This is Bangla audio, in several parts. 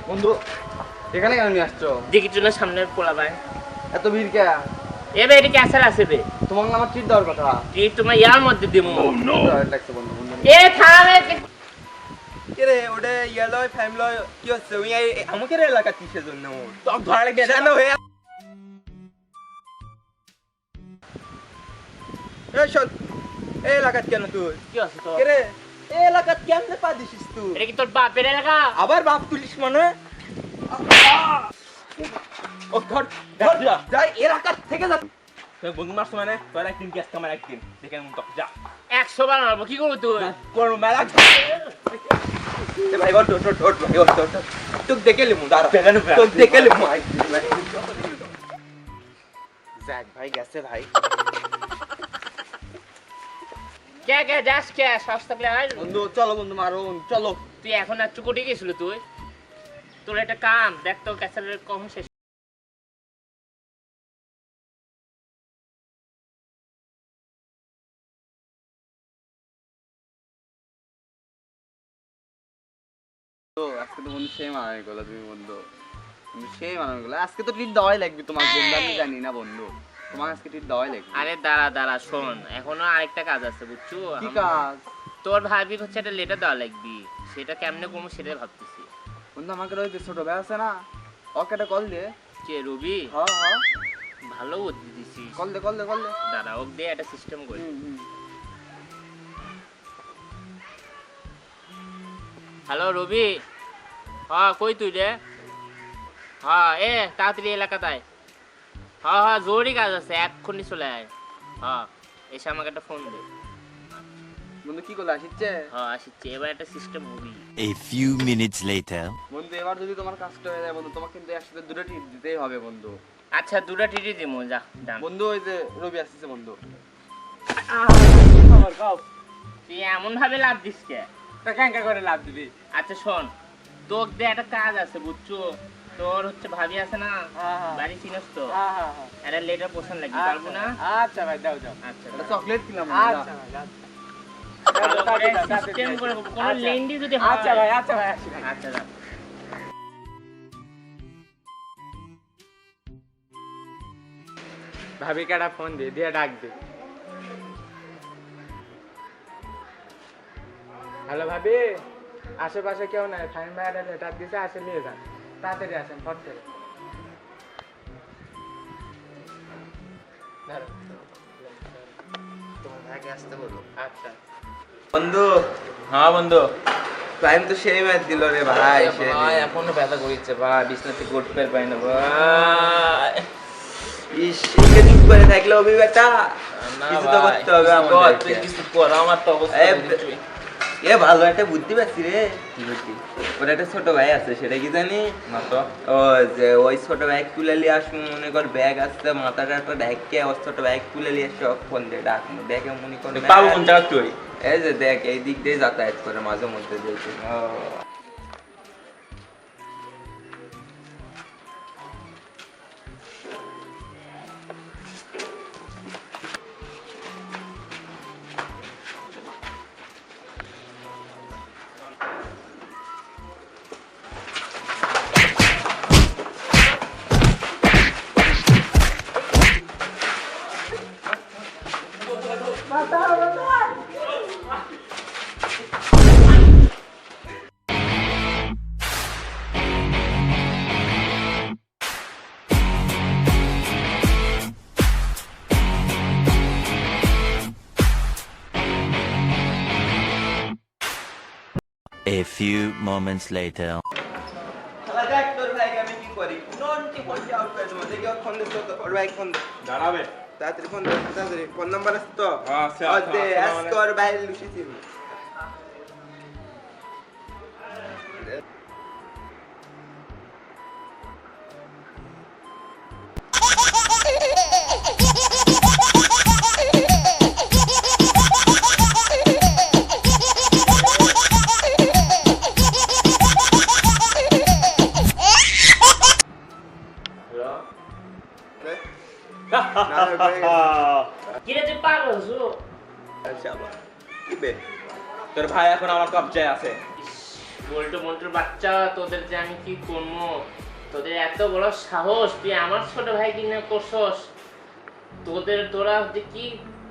বন্ধু এখানে কেন নিয়ে আসছো? দেখি জন্য সামনে পোলা ভাই এত ভিড় কে? এবার এটা ক্যাসার আছে বে তোমার না আমার ট্রিট দেওয়ার কথা। কি তোমার ইয়ার মধ্যে দিমু লাগছে বন্ধু বন্ধু। এ থামে কে রে ওটা ইয়েলো ফ্যামিলি কি হচ্ছে ওই আমাকে রে এলাকা কিসের জন্য তো ধরা লাগে জানো হয়ে এই শোন এই এলাকাত কেন তুই কি আছে তো কে রে এই এলাকাত কেমনে পা দিছিস তুই এটা কি তোর বাপের এলাকা আবার বাপ তুলিস মানে ও ধর ধর যাই এলাকা থেকে যা তুই বন্ধু মারছ মানে তোর একদিন গ্যাস কামার একদিন দেখে মন তো যা 100 বার মারবো কি করব তুই কোন মেলা এ ভাই ওঠ ওঠ ওঠ ভাই ওঠ ওঠ তুই দেখে লিমু দাঁড়া তুই দেখে লিমু জ্যাক ভাই গেছে ভাই। কে কে যাস কে সস্তা প্লে আয় বন্ধু চলো বন্ধু মারো চলো। তুই এখন আর চুকুটি গেছিল তুই তোর একটা কাম দেখ তো ক্যাসারের কম শেষ তো আজকে তো বন্ধু সেই মানানো গেলো তুমি বন্ধু, তুমি সেই মানানো গেলো। আজকে তো ট্রিট দেওয়াই লাগবে তোমার বন্ধু, আমি জানি না বন্ধু তোমার আজকে ট্রিট দেওয়াই লাগবে। আরে দাঁড়া দাঁড়া শোন এখনো আরেকটা কাজ আছে বুঝছো কি কাজ? তোর ভাবির হচ্ছে একটা লেটার দেওয়া লাগবি সেটা কেমনে কমু সেটাই ভাবতেছি বন্ধু আমাকে ওই যে ছোট ভাই আছে না, ওকে একটা কল দে। কে রবি হ্যাঁ হ্যাঁ ভালো বুদ্ধি দিছিস কল দে কল দে কল দে। দাঁড়া ওক দিয়ে একটা সিস্টেম করি হ্যালো রবি হ্যাঁ কই তুই রে হ্যাঁ এ তাড়াতাড়ি এলাকাতে আয় হ্যাঁ হ্যাঁ জরুরি কাজ আছে এক্ষুনি চলে আয় হ্যাঁ এসে আমাকে একটা ফোন দে বন্ধু কি করলে আসিচ্ছে? হ্যাঁ আসিচ্ছে এবার একটা system hobby A few minutes later. বন্ধু এবার যদি তোমার কাজটা হয়ে যায় বন্ধু, তোমাকে কিন্তু একসাথে দুটো টিপ দিতেই হবে বন্ধু। আচ্ছা দুটা টিটি দিমু যা ডান বন্ধু ওই যে রবি আসছে বন্ধু। আমার গাও তুই এমন ভাবে লাভ দিস কে তা ক্যাঙ্কা করে লাভ দিবি আচ্ছা শোন তোর দিয়ে একটা কাজ আছে বুঝছো তোর হচ্ছে ভাবি আছে না বাড়ি চিনস তো একটা লেটার পোষণ লাগবে পারবো না আচ্ছা ভাই দাও দাও আচ্ছা একটা চকলেট কিনলাম আচ্ছা ভাই সিস্টেম করে কোনো লেন্ডি যদি হয় আচ্ছা ভাই আসি ভাই আচ্ছা যা ভাবি কাটা ফোন দিয়ে ডাক দে হ্যালো ভাবি আশেপাশে কেউ নাই ফাইন ভাই একটা লেটার দিছে আসে নিয়ে যান তাড়াতাড়ি আসেন ফট করে তোমার ভাইকে আসতে বলো। আচ্ছা বন্ধু হ্যাঁ বন্ধু টাইম তো সেই ম্যাচ দিল রে ভাই। ভাই এখনো ব্যথা করিচ্ছে ভাই বিছনা থেকে উঠতে পারি না ভাই ইস একে চুপ করে থাকলে হবে বেটা, কিছু তো করতে হবে আমাদের। তুই কিছু কর আমার তো অবস্থা বুঝছিস এ ভালো একটা বুদ্ধি পাচ্ছি রে। কি বুদ্ধি? ওর একটা ছোট ভাই আছে, সেটা কি জানি না তো ও যে ওই ছোট ব্যাগ তুলে নিয়ে আসুন, মনে কর ব্যাগ আসছে মাথাটা একটা ঢেকে ওর ছোট ব্যাগ তুলে নিয়ে আসছে ফোন দিয়ে ডাক দেখে মনে করে পাবো কোন জায়গা তুই এই যে দেখ এই দিক দিয়ে যাতায়াত করে মাঝে মধ্যে দেখি। A few moments later. শালা দেখ তোর ভাইকে আমি কি করি, ননটি ফোনটি আউট করে দেবো। দেখি ওর ফোন দে তো, ওর ভাই ফোন দে দাঁড়াবে তাড়াতাড়ি, ফোন দে তাড়াতাড়ি। ফোন নাম্বার আছে তো? আছে, আর আছে, দে আছে, আজকে ওর ভাই লুচিছি। কিরে তুই পাগল হইছো আচ্ছা কি বে? তোর ভাই এখন আমার কবজায় আছে বল্টু মন্টুর বাচ্চা, তোদের যে আমি কি করবো? তোদের এত বড় সাহস, তুই আমার ছোট ভাই কিনা করছস। তোরা যে কি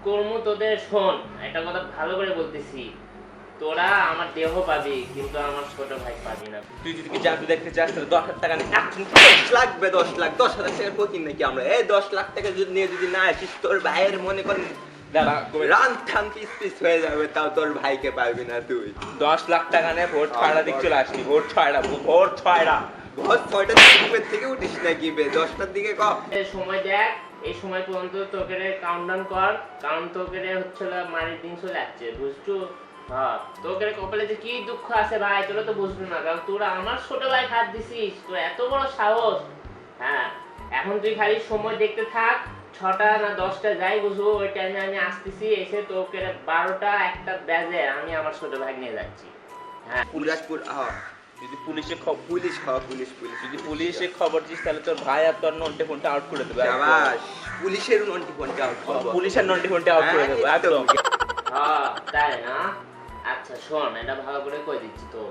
করবো তোদের, শোন একটা কথা ভালো করে বলতেছি, তোরা আমার দেহ পাবি কিন্তু আমার ছোট ভাই পাবি না। তুই যদি কি জাদু দেখতে চাস তাহলে 10,000 টাকা নিয়ে 10 লাগবে, 10 লাখ, 10,000 টাকার প্রতি নাকি আমরা? এই 10 লাখ টাকা যদি নিয়ে যদি না আসিস, তোর ভাইয়ের মনে কর রান ঠান পিস হয়ে যাবে, তাও তোর ভাইকে পারবি না তুই। 10 লাখ টাকা নিয়ে ভোট ছয়টা দিক চলে আসবি। ভোট ছয়টা। ভোর 6টার দিকে থেকে উঠিস নাকি বে? 10টার দিকে ক। এই সময় দেখ, এই সময় পর্যন্ত তোকে কাউন্টডাউন কর, কারণ তোকে হচ্ছে মারির দিন চলে আসছে, বুঝছো? হ্যাঁ, তোকে কপালে যে কি দুঃখ আছে ভাই, তোরা তো বুঝবি না, কারণ তোরা আমার ছোট ভাই হাত দিছিস, তোর এত বড় সাহস। হ্যাঁ, এখন তুই খালি সময় দেখতে থাক, 6টা না 10টা যাই বুঝবো, ওই টাইমে আমি আসতেছি, এসে তোকে 12টা 1টা বাজে আমি আমার ছোট ভাই নিয়ে যাচ্ছি। হ্যাঁ, পুলিশপুর যদি পুলিশ যদি পুলিশে খবর দিস তাহলে তোর ভাই আর তোর নন্টে ফোনটা আউট করে দেবে। শাবাশ, পুলিশের নন্টি ফোনটা আউট করব। পুলিশের নন্টে ফোনটা আউট করে দেবে একদম। হ্যাঁ তাই না? আচ্ছা শোন, এটা ভালো করে কই দিচ্ছি তো,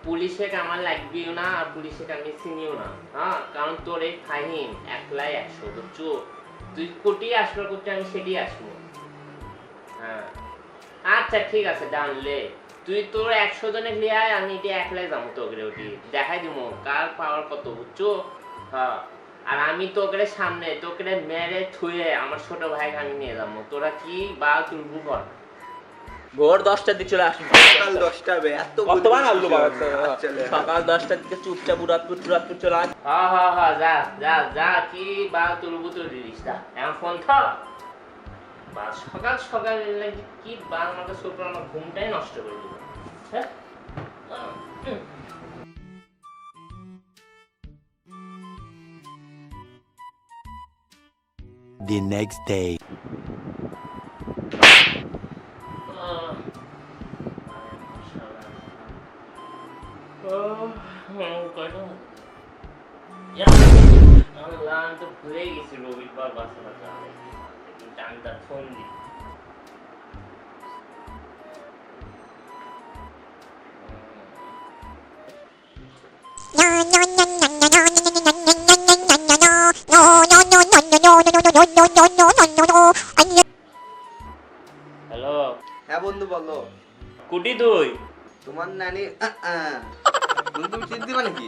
পুলিশে আমার লাগবেও না আর পুলিশে আমি চিনিও না। হ্যাঁ, কারণ তোর এই ফাহিম 100 বুঝছো? তুই কোটি আসলো করতে, আমি সেটি আসবো। হ্যাঁ আচ্ছা ঠিক আছে, ডানলে তুই তোর 100 জনে লিয়ে আয়, আমি এটা একলাই যাবো তোকে ওটি দেখাই দিব কার পাওয়ার কত, বুঝছো? হ্যাঁ, আর আমি তোকে সামনে তোকে মেরে থুয়ে আমার ছোট ভাইকে আমি নিয়ে যাবো, তোরা কি বা তুলবু কর। ভোর 10টার দিকে চলে আসবি। সকাল 10টা বে, এত কতবার আনলো বাবা? চলে সকাল 10টার দিকে চুপচাপ উড়াতপুর চলে আস। হ্যাঁ হ্যাঁ হ্যাঁ, যা যা যা, কি বা তুলবু তো দিস না, এখন ফোন থাক। বা সকাল সকাল লাগি কি বা আমাকে ছোট, আমার ঘুমটাই নষ্ট করে দিল। হ্যাঁ The next day. আমি তো ভুলে গেছি রবিবার বাসাটা যাবে, টানটা ফোন দি। হ্যালো হ্যাঁ বন্ধু বলো। কুটি তুই? তোমার নানি বন্ধু, তুমি চিট দিবা নাকি?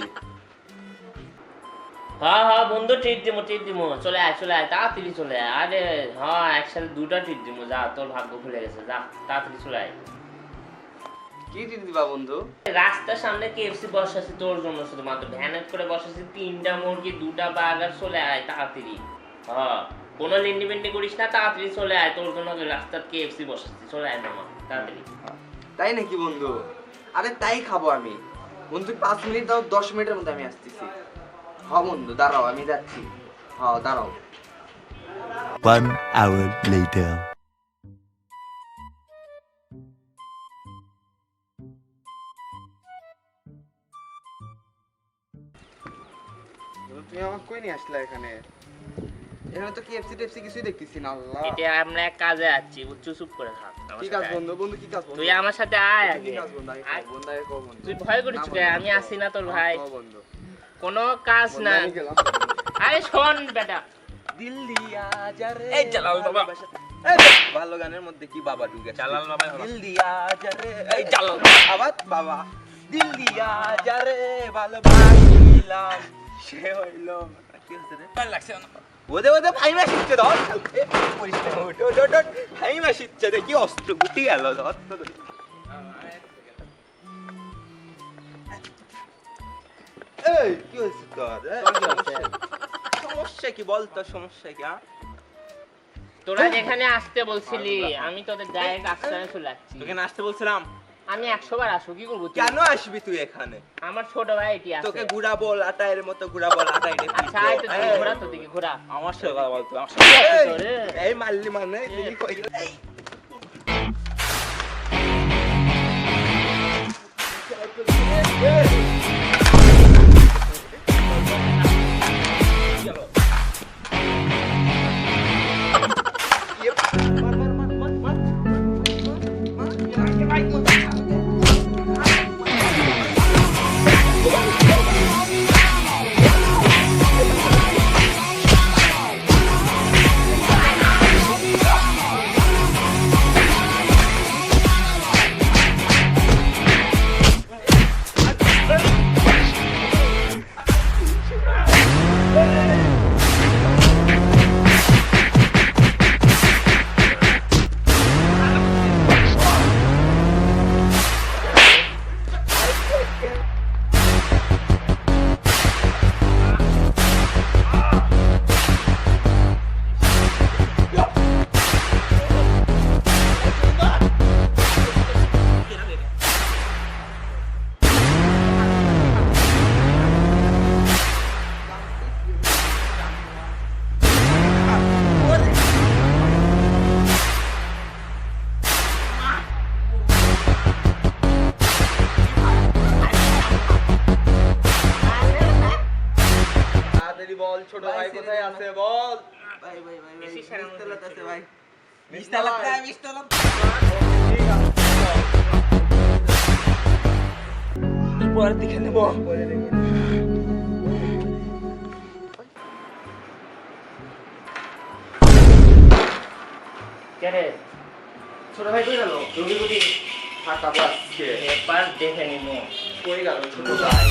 হ্যাঁ হ্যাঁ বন্ধু, ট্রিট দিমো, চলে আয় তাড়াতাড়ি চলে আয়। আরে হ্যাঁ, একসাথে 2টা ট্রিট দিমো, যা তোর ভাগ্য খুলে গেছে, যা তাড়াতাড়ি চলে আয়। কি চিট দিবা বন্ধু? রাস্তার সামনে কেএফসি বসাছি তোর জন্য, শুধুমাত্র ভ্যানেট করে বসাছি, 3টা মুরগি 2টা বার্গার, চলে আয় তাড়াতাড়ি। হ্যাঁ, কোনো লিন্ডিমেন্ডি করিস না, তাড়াতাড়ি চলে আয়, তোর জন্য রাস্তার কেএফসি বসাচ্ছি, চলে আয় মামা তাড়াতাড়ি। তাই নাকি বন্ধু? আরে তাই খাবো আমি বন্ধু, 5 মিনিট দাও, 10 মিনিটের মধ্যে আমি আসতেছি। হ্যাঁ বন্ধু দাঁড়াও, আমি যাচ্ছি। হ্যাঁ দাঁড়াও। 1 hour later. তুমি আমাকে কই নিয়ে আসলে এখানে? এখানে তো কেএফসি টেপসি কিছুই দেখতেছি না। আল্লাহ, এটা আমরা এক কাজে আছি, বুঝছো? চুপ করে থাক। আমার কি সাথে কাজ আয়। বন্ধু? বন্ধু কি কাজ বন্ধু? তুই আমার সাথে আয় কি আগে। কাজ বন্ধু? আগে আয়। কও, বন্ধু আগে কও বন্ধু। তুই ভয় করিস না কে? বন্ধু, আমি কও। আছি না তোর ভাই? কও বন্ধু। কোনো কাজ বন্ধু, না। আমি গেলাম। আরে শোন বেটা, দিল দিয়া যা রে। এই জালাল বাবা। এই ভালো গানের মধ্যে কি বাবা ঢুকে? জালাল বাবা হলো। দিল দিয়া যা রে। এই জালাল আবার বাবা। দিল দিয়া যা রে, ভালোবাসিলাম সে হইল। কি হচ্ছে রে? ভালো লাগছে না। ওদে ভাইমা শিখছে, ধর করিস না, ওট ভাইমা শিখছে, দেখি অস্ত্র গুটি গেল, ধর তো। এই কি হয়েছে তোর? সমস্যা কি বল? তোর সমস্যা কি? তোরা যেখানে আসতে বলছিলি আমি তোদের ডাইরেক্ট আশ্রয়ে চলে যাচ্ছি। তোকে নাচতে বলছিলাম। আমি 100 বার আসো, কি করবো তুই? কেন আসবি তুই এখানে? আমার ছোট ভাই এটি আছে। তোকে ঘুরাবো লাটাইয়ের মতো, ঘুরাবো লাটাই রে। আচ্ছা আয় তো তুই ঘোরা, তো দিকে ঘোরা। আমার সাথে কথা বলতো আমার সাথে। এই মারলি মানে দেখি কই গেল। এই ছোট ভাই কোথায় আছে বল? ভাই ভাই ভাই ভাই বেশি সারা মতো মিস্টার আছে ভাই মিস্টার লাগবে, মিস্টার ঠিক আছে পরে দেখে নেব কে রে ছোট ভাই কই গেল রবি বুঝি ফাঁকা পাচ্ছে এবার দেখে নিমু কই গেল ছোট ভাই